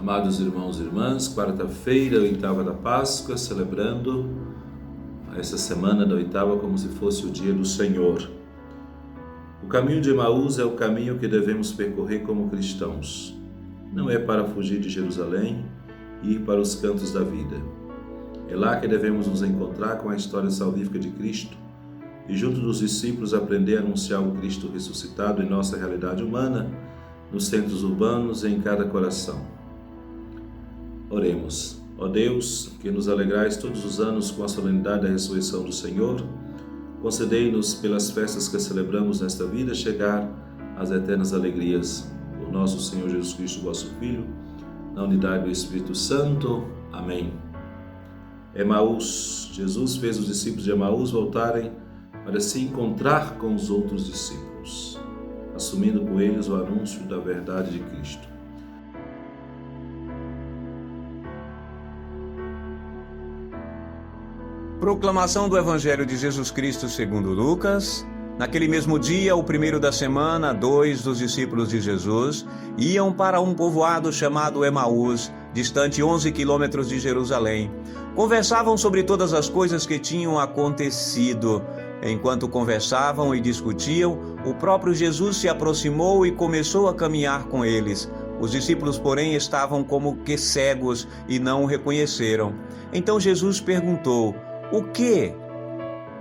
Amados irmãos e irmãs, quarta-feira, oitava da Páscoa, celebrando essa semana da oitava como se fosse o dia do Senhor. O caminho de Emaús é o caminho que devemos percorrer como cristãos. Não é para fugir de Jerusalém e ir para os cantos da vida. É lá que devemos nos encontrar com a história salvífica de Cristo e, junto dos discípulos, aprender a anunciar o Cristo ressuscitado em nossa realidade humana, nos centros urbanos e em cada coração. Oremos. Ó Deus, que nos alegrais todos os anos com a solenidade da ressurreição do Senhor, concedei-nos, pelas festas que celebramos nesta vida, chegar às eternas alegrias. Por nosso Senhor Jesus Cristo, vosso Filho, na unidade do Espírito Santo. Amém. Emaús. Jesus fez os discípulos de Emaús voltarem para se encontrar com os outros discípulos, assumindo com eles o anúncio da verdade de Cristo. Proclamação do Evangelho de Jesus Cristo segundo Lucas. Naquele mesmo dia, o primeiro da semana, 2 dos discípulos de Jesus iam para um povoado chamado Emaús, distante 11 quilômetros de Jerusalém. Conversavam sobre todas as coisas que tinham acontecido. Enquanto conversavam e discutiam, o próprio Jesus se aproximou e começou a caminhar com eles. Os discípulos, porém, estavam como que cegos e não o reconheceram. Então Jesus perguntou: "O que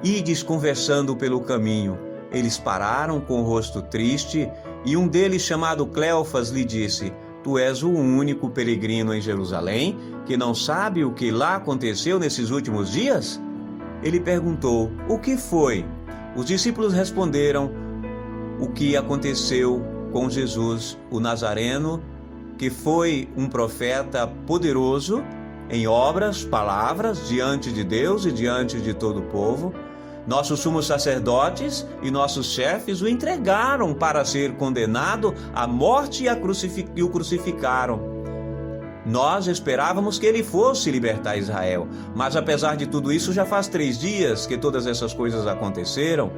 ides conversando pelo caminho?" Eles pararam com o rosto triste e um deles, chamado Cleofas, lhe disse: "Tu és o único peregrino em Jerusalém que não sabe o que lá aconteceu nesses últimos dias?" Ele perguntou: "O que foi?" Os discípulos responderam: "O que aconteceu com Jesus, o Nazareno, que foi um profeta poderoso em obras, palavras, diante de Deus e diante de todo o povo. Nossos sumos sacerdotes e nossos chefes o entregaram para ser condenado à morte e o crucificaram. Nós esperávamos que ele fosse libertar Israel, mas apesar de tudo isso, já faz 3 dias que todas essas coisas aconteceram.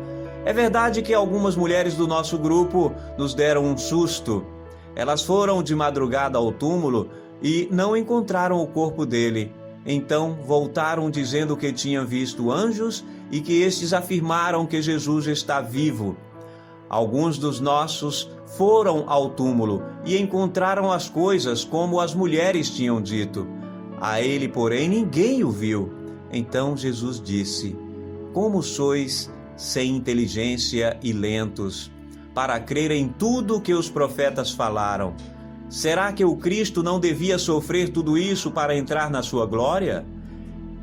É verdade que algumas mulheres do nosso grupo nos deram um susto. Elas foram de madrugada ao túmulo e não encontraram o corpo dele. Então voltaram dizendo que tinham visto anjos e que estes afirmaram que Jesus está vivo. Alguns dos nossos foram ao túmulo e encontraram as coisas como as mulheres tinham dito. A ele, porém, ninguém o viu." Então Jesus disse: "Como sois sem inteligência e lentos para crer em tudo o que os profetas falaram? Será que o Cristo não devia sofrer tudo isso para entrar na sua glória?"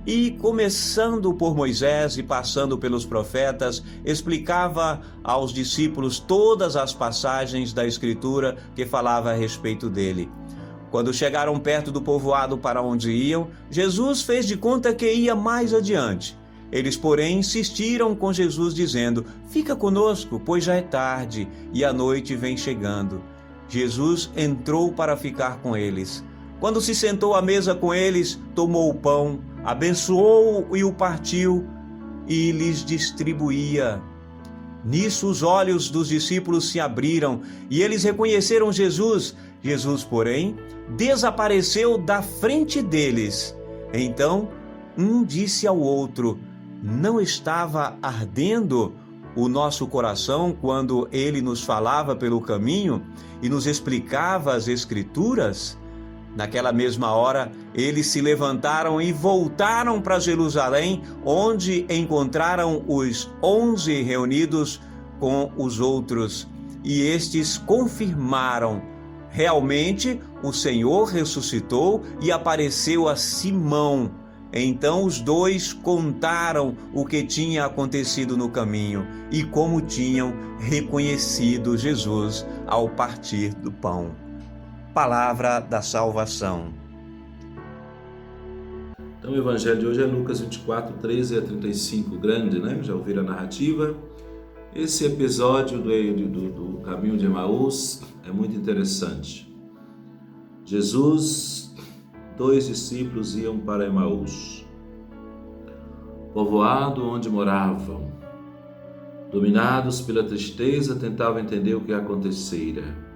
E, começando por Moisés e passando pelos profetas, explicava aos discípulos todas as passagens da Escritura que falava a respeito dele. Quando chegaram perto do povoado para onde iam, Jesus fez de conta que ia mais adiante. Eles, porém, insistiram com Jesus, dizendo: "Fica conosco, pois já é tarde e a noite vem chegando." Jesus entrou para ficar com eles. Quando se sentou à mesa com eles, tomou o pão, abençoou e o partiu e lhes distribuía. Nisso os olhos dos discípulos se abriram e eles reconheceram Jesus. Jesus, porém, desapareceu da frente deles. Então um disse ao outro: "Não estava ardendo o nosso coração quando ele nos falava pelo caminho e nos explicava as Escrituras?" Naquela mesma hora, eles se levantaram e voltaram para Jerusalém, onde encontraram os 11 reunidos com os outros. E estes confirmaram: realmente o Senhor ressuscitou e apareceu a Simão. Então os dois contaram o que tinha acontecido no caminho e como tinham reconhecido Jesus ao partir do pão. Palavra da salvação. Então o Evangelho de hoje é Lucas 24, 13 a 35, grande, né? Já ouviram a narrativa? Esse episódio do caminho de Emaús é muito interessante. Jesus, 2 discípulos iam para Emaús, povoado onde moravam. Dominados pela tristeza, tentavam entender o que acontecera.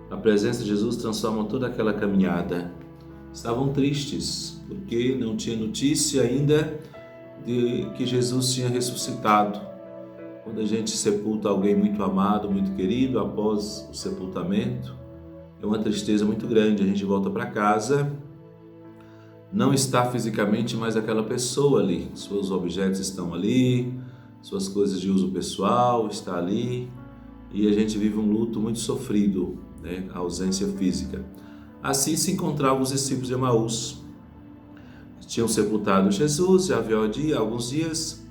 A presença de Jesus transforma toda aquela caminhada. Estavam tristes, porque não tinha notícia ainda de que Jesus tinha ressuscitado. Quando a gente sepulta alguém muito amado, muito querido, após o sepultamento, é uma tristeza muito grande. A gente volta para casa, não está fisicamente mais aquela pessoa ali. Seus objetos estão ali, suas coisas de uso pessoal estão ali, e a gente vive um luto muito sofrido, né? A ausência física. Assim se encontravam os discípulos de Emaús. Tinham sepultado Jesus, já havia alguns dias,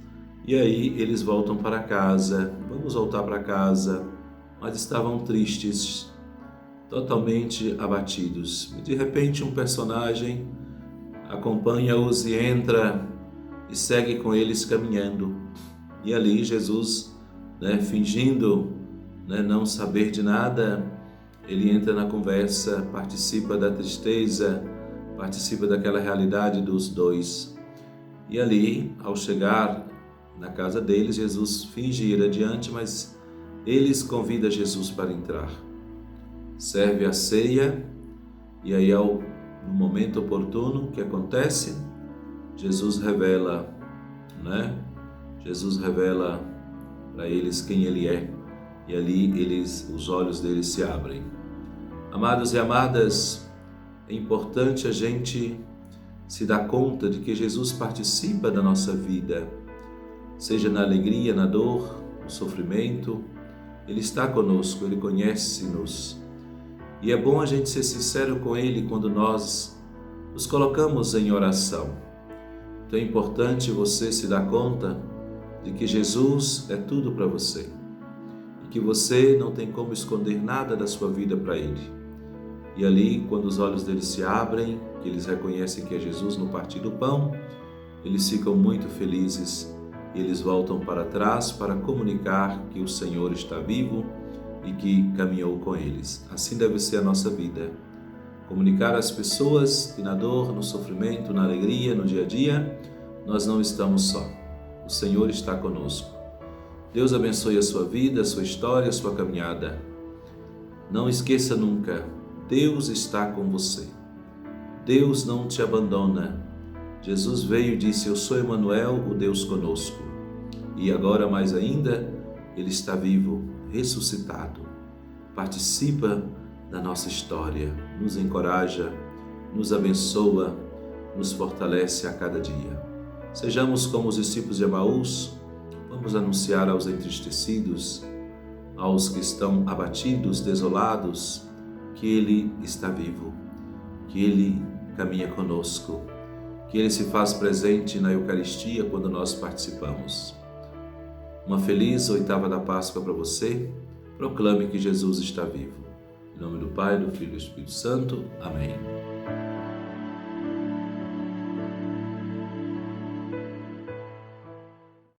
e aí eles voltam para casa. Vamos voltar para casa, mas estavam tristes, totalmente abatidos. De repente um personagem acompanha-os e entra e segue com eles caminhando. E ali Jesus, fingindo não saber de nada, ele entra na conversa, participa da tristeza, participa daquela realidade dos dois. E ali, ao chegar na casa deles, Jesus finge ir adiante, mas eles convidam Jesus para entrar. Serve a ceia, e aí no momento oportuno, o que acontece? Jesus revela, Jesus revela para eles quem ele é, e ali os olhos deles se abrem. Amados e amadas, é importante a gente se dar conta de que Jesus participa da nossa vida, seja na alegria, na dor, no sofrimento. Ele está conosco, Ele conhece-nos. E é bom a gente ser sincero com Ele quando nós nos colocamos em oração. Então é importante você se dar conta de que Jesus é tudo para você e que você não tem como esconder nada da sua vida para Ele. E ali, quando os olhos deles se abrem, que eles reconhecem que é Jesus no partir do pão, eles ficam muito felizes e eles voltam para trás para comunicar que o Senhor está vivo e que caminhou com eles. Assim deve ser a nossa vida. Comunicar às pessoas que na dor, no sofrimento, na alegria, no dia a dia, nós não estamos só. O Senhor está conosco. Deus abençoe a sua vida, a sua história, a sua caminhada. Não esqueça nunca, Deus está com você. Deus não te abandona. Jesus veio e disse: eu sou Emanuel, o Deus conosco. E agora mais ainda, Ele está vivo, ressuscitado. Participa da nossa história, nos encoraja, nos abençoa, nos fortalece a cada dia. Sejamos como os discípulos de Emaús. Vamos anunciar aos entristecidos, aos que estão abatidos, desolados, que Ele está vivo, que Ele caminha conosco, que Ele se faz presente na Eucaristia quando nós participamos. Uma feliz oitava da Páscoa para você. Proclame que Jesus está vivo. Em nome do Pai, do Filho e do Espírito Santo. Amém.